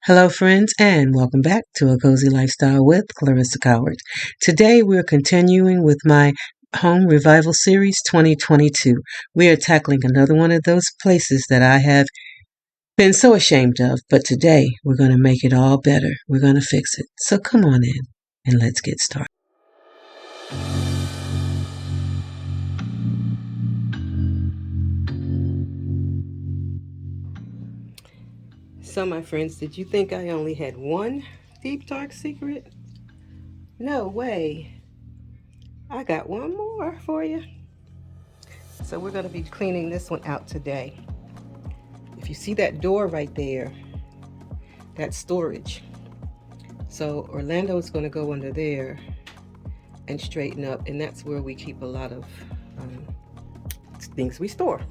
Hello, friends, and welcome back to A Cozy Lifestyle with Clarissa Coward. Today, we're continuing with my Home Revival Series 2022. We are tackling another one of those places that I have been so ashamed of, but today we're going to make it all better. We're going to fix it. So come on in and let's get started. So, my friends, did you think I only had one deep dark secret? No way. I got one more for you. So we're going to be cleaning this one out today. If you see that door right there, that's storage. So Orlando is going to go under there and straighten up, and that's where we keep a lot of things we store.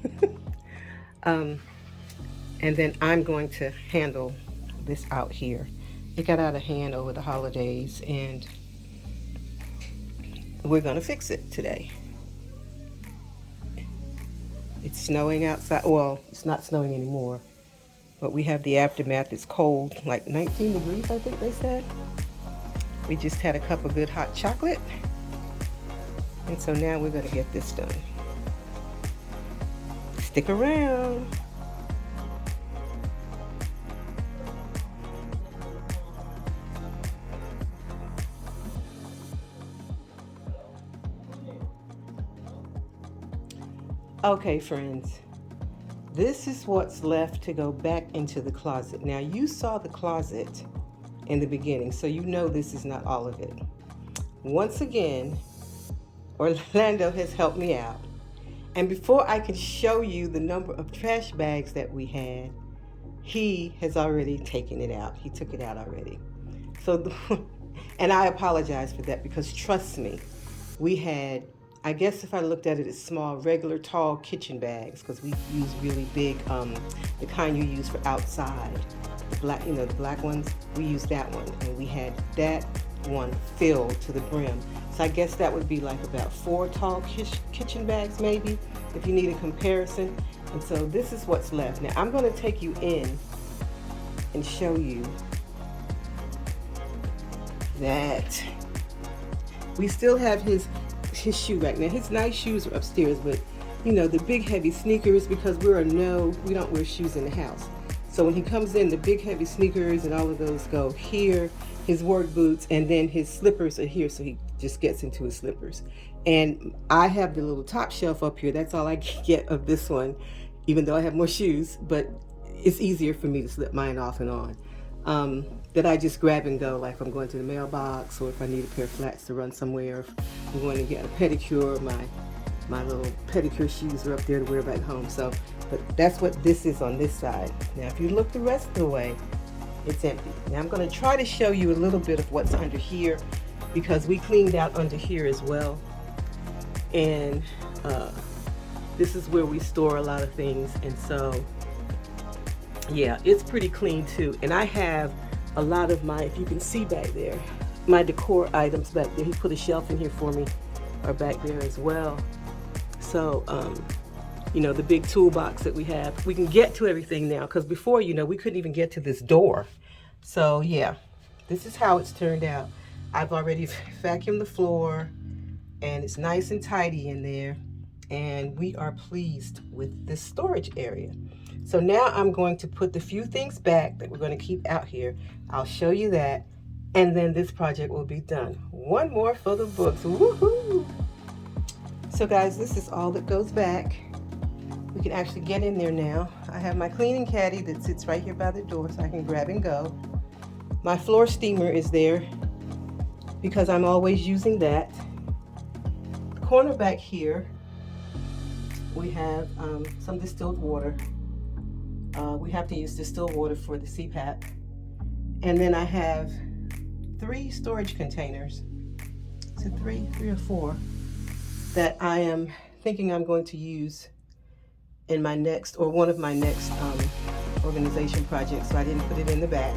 And then I'm going to handle this out here. It got out of hand over the holidays, and we're going to fix it today. It's snowing outside. Well, it's not snowing anymore, but we have the aftermath. It's cold, like 19 degrees, I think they said. We just had a cup of good hot chocolate, and so now we're going to get this done. Stick around. Okay, friends, this is what's left to go back into the closet. Now, you saw the closet in the beginning, so you know this is not all of it. Once again, Orlando has helped me out. And before I can show you the number of trash bags that we had, he has already taken it out. He took it out already. So, and I apologize for that, because trust me, we had, I guess if I looked at it as small, regular tall kitchen bags, because we use really big, the kind you use for outside, the black, the black ones, we use that one, and we had that one filled to the brim. So I guess that would be like about 4 tall kitchen bags, maybe, if you need a comparison. And so this is what's left. Now I'm going to take you in and show you that we still have his shoe rack. Now his nice shoes are upstairs, but the big heavy sneakers, because we don't wear shoes in the house. So when he comes in, the big heavy sneakers and all of those go here, his work boots, and then his slippers are here, so he just gets into his slippers. And I have the little top shelf up here. That's all I can get of this one, even though I have more shoes, but it's easier for me to slip mine off and on. That I just grab and go, like if I'm going to the mailbox, or if I need a pair of flats to run somewhere, if I'm going to get a pedicure, my little pedicure shoes are up there to wear back home. So, but that's what this is on this side. Now if you look the rest of the way, it's empty. Now I'm going to try to show you a little bit of what's under here, because we cleaned out under here as well. And this is where we store a lot of things, and so yeah, it's pretty clean too. And I have a lot of my, if you can see back there, my decor items back there. He put a shelf in here for me, are back there as well. So, the big toolbox that we have, we can get to everything now, because before, we couldn't even get to this door. So yeah, this is how it's turned out. I've already vacuumed the floor, and it's nice and tidy in there, and we are pleased with this storage area. So now I'm going to put the few things back that we're going to keep out here. I'll show you that, and then this project will be done. One more for the books. Woohoo! So guys, this is all that goes back. We can actually get in there now. I have my cleaning caddy that sits right here by the door, so I can grab and go. My floor steamer is there, because I'm always using that. The corner back here, we have some distilled water. We have to use distilled water for the CPAP. And then I have 3 storage containers. Is it 3 or 4 that I am thinking I'm going to use in my next, or one of my next organization projects. So I didn't put it in the back.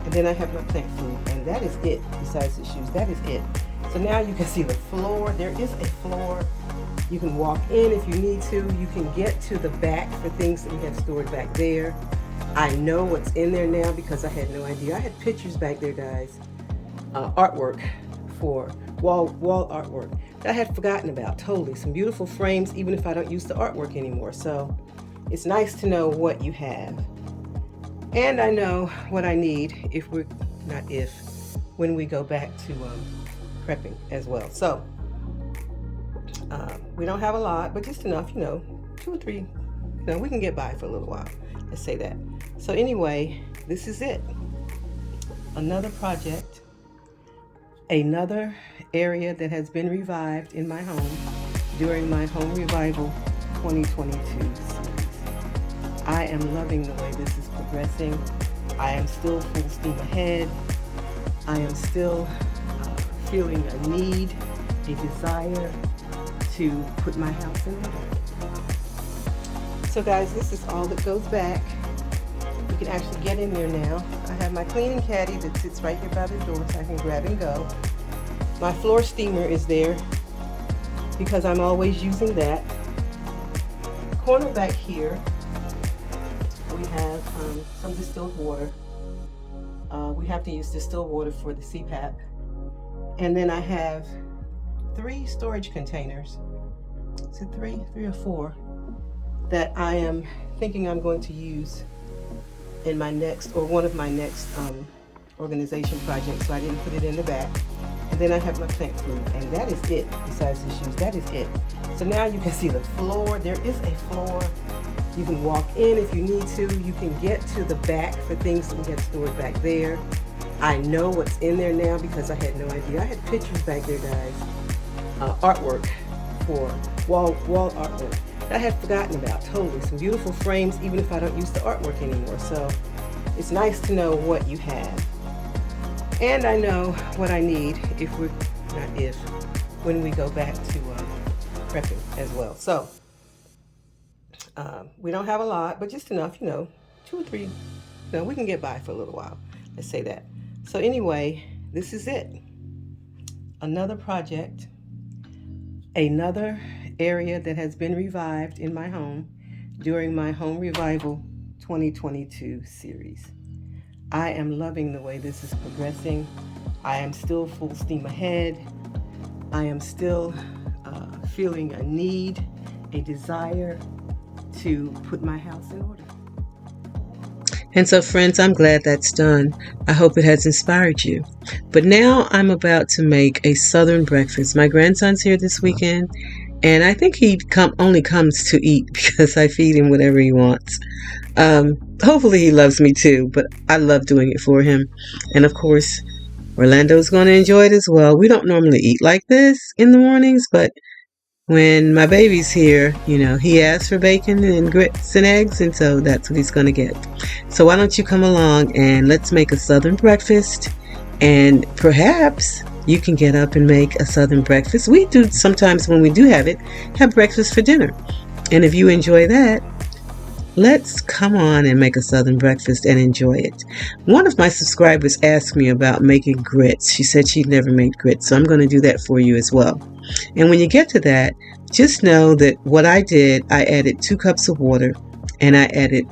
And then I have my plant food, and that is it. Besides the shoes, that is it. So now you can see the floor. There is a floor. You can walk in if you need to. You can get to the back for things that we have stored back there. I know what's in there now because I had no idea. I had pictures back there, guys, artwork for wall artwork that I had forgotten about totally. Some beautiful frames, even if I don't use the artwork anymore. So it's nice to know what you have. And I know what I need when we go back to prepping as well. So we don't have a lot, but just enough, 2 or 3, we can get by for a little while. Let's say that. So anyway, this is it. Another project, another area that has been revived in my home during my Home Revival 2022 series. I am loving the way this is progressing. I am still full steam ahead. I am still feeling a need, a desire to put my house in order. So guys, this is all that goes back. You can actually get in there now. I have my cleaning caddy that sits right here by the door so I can grab and go. My floor steamer is there because I'm always using that. Corner back here, we have some distilled water. We have to use distilled water for the CPAP. And then I have 3 storage containers. Is it 3 or 4? That I am thinking I'm going to use in my next, or one of my next organization projects, so I didn't put it in the back. And then I have my plant food, and that is it. Besides the shoes, that is it. So now you can see the floor. There is a floor. You can walk in if you need to. You can get to the back for things that we have stored back there. I know what's in there now because I had no idea. I had pictures back there, guys. Artwork for wall artwork that I had forgotten about totally. Some beautiful frames, even if I don't use the artwork anymore. So it's nice to know what you have. And I know what I need when we go back to prepping as well. So we don't have a lot, but just enough, 2 or 3. We can get by for a little while. Let's say that. So anyway, this is it. Another project, another area that has been revived in my home during my Home Revival 2022 series. I am loving the way this is progressing. I am still full steam ahead. I am still feeling a need, a desire to put my house in order. And so, friends, I'm glad that's done. I hope it has inspired you. But now I'm about to make a Southern breakfast. My grandson's here this weekend, and I think he only comes to eat because I feed him whatever he wants. Hopefully he loves me too, but I love doing it for him. And of course, Orlando's going to enjoy it as well. We don't normally eat like this in the mornings, but when my baby's here, he asks for bacon and grits and eggs, and so that's what he's going to get. So why don't you come along and let's make a Southern breakfast, and perhaps you can get up and make a Southern breakfast. We do sometimes, when we do have breakfast for dinner. And if you enjoy that, let's come on and make a Southern breakfast and enjoy it. One of my subscribers asked me about making grits. She said she'd never made grits, so I'm going to do that for you as well. And when you get to that, just know that what I did, I added 2 cups of water, and I added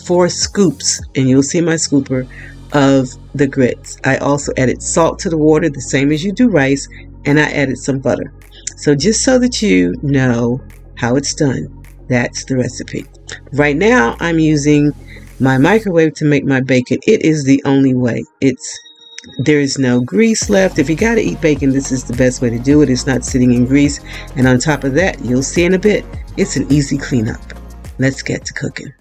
4 scoops, and you'll see my scooper, of the grits. I also added salt to the water, the same as you do rice, and I added some butter. So just so that you know how it's done, that's the recipe. Right now, I'm using my microwave to make my bacon. It is the only way. There is no grease left. If you got to eat bacon, this is the best way to do it. It's not sitting in grease. And on top of that, you'll see in a bit, it's an easy cleanup. Let's get to cooking.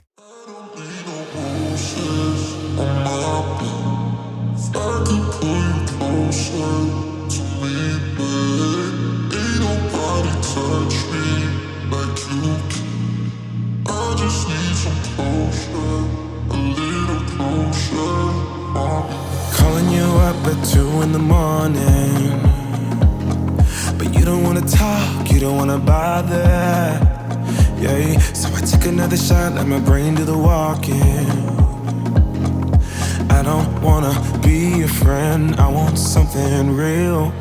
Calling you up at 2 in the morning, but you don't wanna talk, you don't wanna bother. Yeah, so I took another shot, let my brain do the walking. I don't wanna be your friend, I want something real.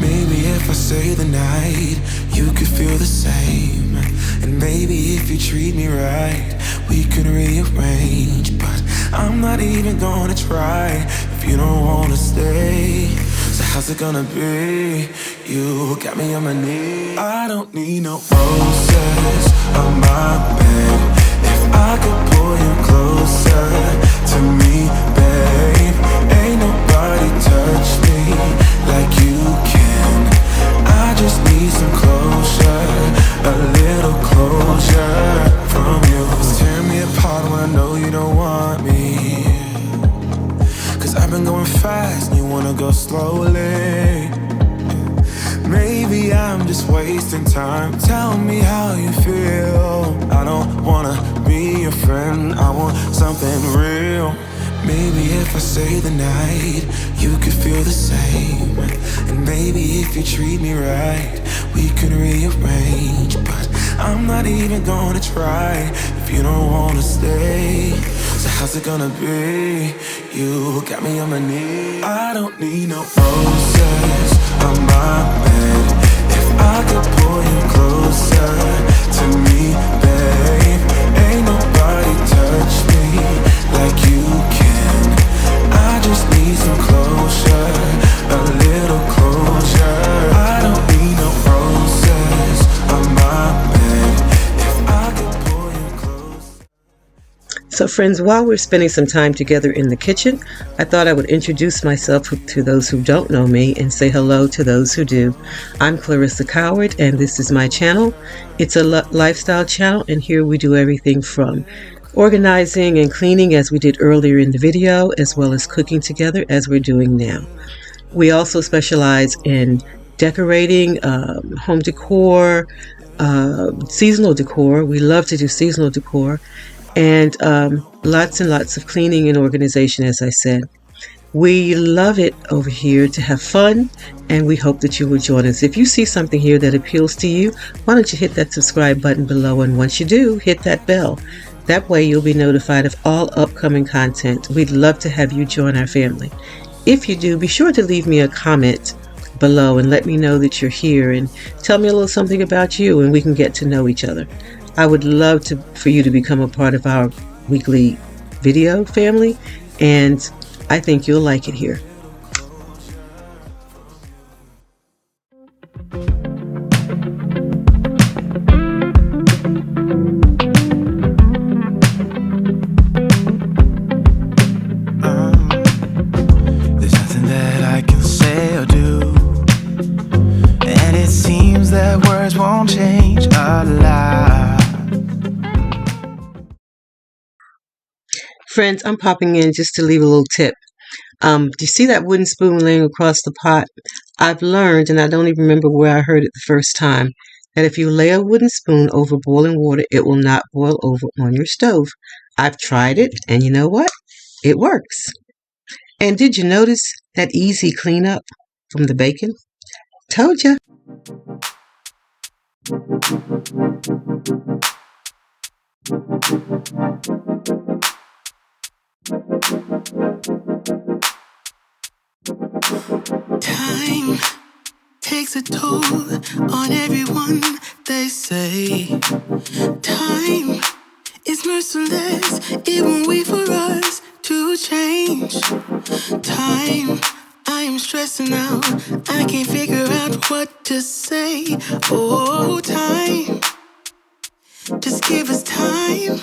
Maybe if I stay the night, you could feel the same. And maybe if you treat me right, we can rearrange. But I'm not even gonna try if you don't wanna stay. So how's it gonna be? You got me on my knees. I don't need no roses on my bed. If I could pull you closer to me, babe, ain't nobody touch me like you can. I just need some closure, a little closure from you. Tear me apart when I know you don't want me. Cause I've been going fast and you wanna go slowly. Maybe I'm just wasting time. Tell me how you feel. I don't wanna be your friend, I want something real. Maybe if I stay the night, you could feel the same. And maybe if you treat me right, we can rearrange. But I'm not even gonna try if you don't wanna stay. So how's it gonna be? You got me on my knees. I don't need no roses on my bed. If I could pull you closer to me, babe, ain't nobody touch me like you can. I just need some closure, a little closure. I don't need no roses on my bed. If I could pull you closer. So friends, while we're spending some time together in the kitchen, I thought I would introduce myself to those who don't know me and say hello to those who do. I'm Clarissa Coward, and this is my channel. It's a lifestyle channel, and here we do everything from organizing and cleaning, as we did earlier in the video, as well as cooking together, as we're doing now. We also specialize in decorating, home decor, seasonal decor. We love to do seasonal decor. And lots and lots of cleaning and organization, as I said. We love it over here to have fun, and we hope that you will join us. If you see something here that appeals to you, why don't you hit that subscribe button below, and once you do, hit that bell. That way you'll be notified of all upcoming content. We'd love to have you join our family. If you do, be sure to leave me a comment below and let me know that you're here, and tell me a little something about you, and we can get to know each other. I would love for you to become a part of our weekly video family, and I think you'll like it here. There's nothing that I can say or do, and it seems that words won't change a lot. Friends, I'm popping in just to leave a little tip. Do you see that wooden spoon laying across the pot? I've learned, and I don't even remember where I heard it the first time, that if you lay a wooden spoon over boiling water, it will not boil over on your stove. I've tried it, and you know what? It works. And did you notice that easy cleanup from the bacon? Told ya. Time takes a toll on everyone, they say. Time is merciless, it won't wait for us to change. Time, I am stressing out, I can't figure out what to say. Oh, time, just give us time.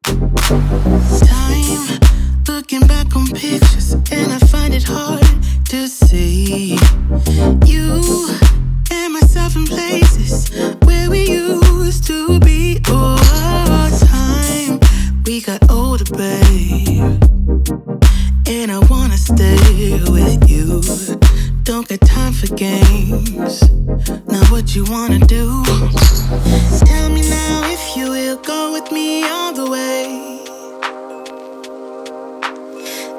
Time, looking back on pictures, and I find it hard to see you and myself in places where we used to be. Oh, time, we got older, babe, and I wanna stay with you. Don't got time for games. Now what you wanna do? Tell me now if you will go with me all the way.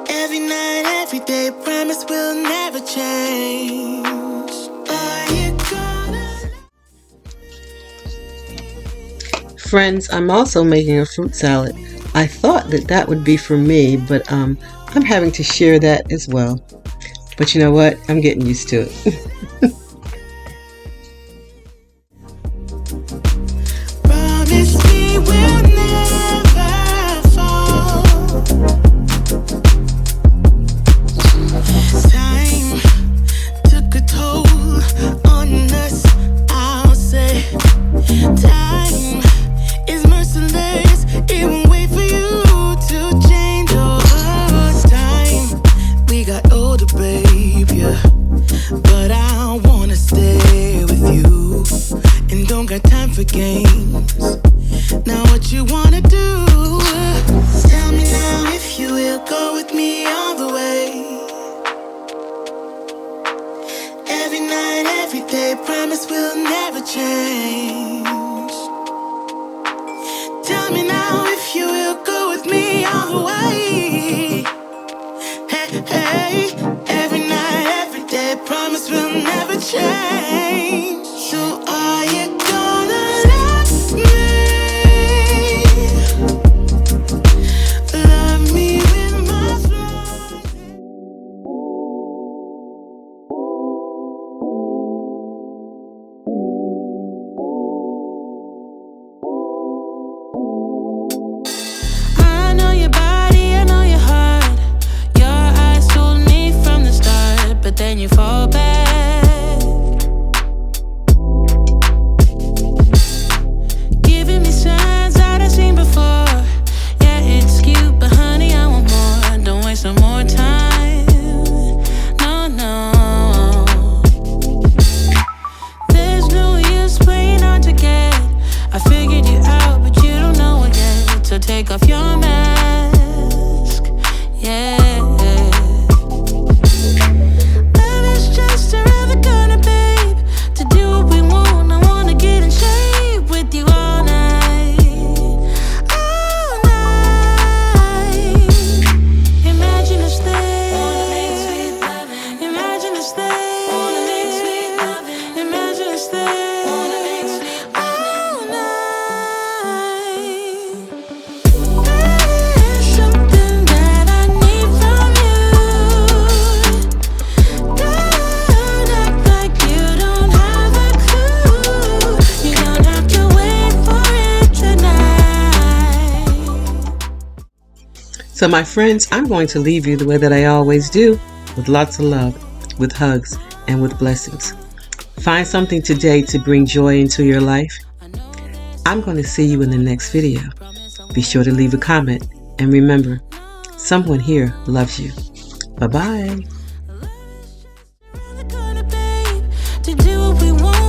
Every night, every day, promise we'll never change. Are you gonna? Friends, I'm also making a fruit salad. I thought that would be for me, but I'm having to share that as well. But you know what? I'm getting used to it. So my friends, I'm going to leave you the way that I always do, with lots of love, with hugs, and with blessings. Find something today to bring joy into your life. I'm going to see you in the next video. Be sure to leave a comment, and remember, someone here loves you. Bye-bye. To do what we want.